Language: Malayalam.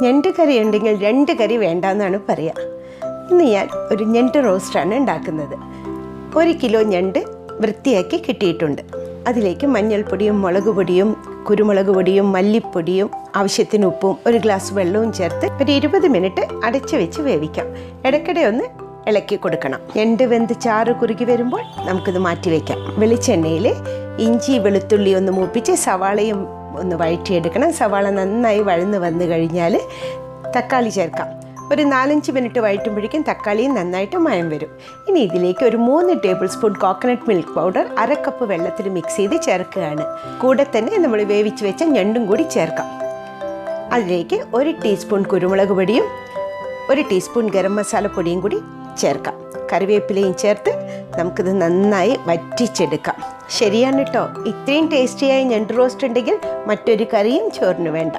ഞണ്ട് കറി ഉണ്ടെങ്കിൽ 2 കറി വേണ്ടെന്നാണ് പറയുക. ഇന്ന് ഞാൻ ഒരു ഞണ്ട് റോസ്റ്റാണ് ഉണ്ടാക്കുന്നത്. 1 കിലോ ഞണ്ട് വൃത്തിയാക്കി കിട്ടിയിട്ടുണ്ട്. അതിലേക്ക് മഞ്ഞൾപ്പൊടിയും മുളക് പൊടിയും കുരുമുളക് പൊടിയും മല്ലിപ്പൊടിയും ആവശ്യത്തിന് ഉപ്പും 1 ഗ്ലാസ് വെള്ളവും ചേർത്ത് ഒരു 20 മിനിറ്റ് അടച്ചു വെച്ച് വേവിക്കാം. ഇടയ്ക്കിടെ ഒന്ന് ഇളക്കി കൊടുക്കണം. ഞണ്ട് വെന്ത് ചാറ് കുറുകി വരുമ്പോൾ നമുക്കിത് മാറ്റി വയ്ക്കാം. വെളിച്ചെണ്ണയിൽ ഇഞ്ചി വെളുത്തുള്ളി ഒന്ന് മൂപ്പിച്ച് സവാളയും ഒന്ന് വഴറ്റിയെടുക്കണം. സവാള നന്നായി വഴന്ന് വന്നു കഴിഞ്ഞാൽ തക്കാളി ചേർക്കാം. ഒരു 4-5 മിനിറ്റ് വഴറ്റുമ്പോഴേക്കും തക്കാളിയും നന്നായിട്ട് മയം വരും. ഇനി ഇതിലേക്ക് ഒരു 3 table spoon coconut milk powder 1/2 cup വെള്ളത്തിൽ മിക്സ് ചെയ്ത് ചേർക്കുകയാണ്. കൂടെ തന്നെ നമ്മൾ വേവിച്ച് വെച്ച ഞണ്ടും കൂടി ചേർക്കാം. അതിലേക്ക് 1 ടീസ്പൂൺ കുരുമുളക് പൊടിയും 1 ടീസ്പൂൺ ഗരം മസാല പൊടിയും കൂടി ചേർക്കാം. കറിവേപ്പിലയും ചേർത്ത് നമുക്കിത് നന്നായി വറ്റിച്ചെടുക്കാം. ശരിയാണ് കേട്ടോ, ഇത്രയും ടേസ്റ്റിയായി ഞണ്ട് റോസ്റ്റ് ഉണ്ടെങ്കിൽ മറ്റൊരു കറിയും ചോറിന് വേണ്ട.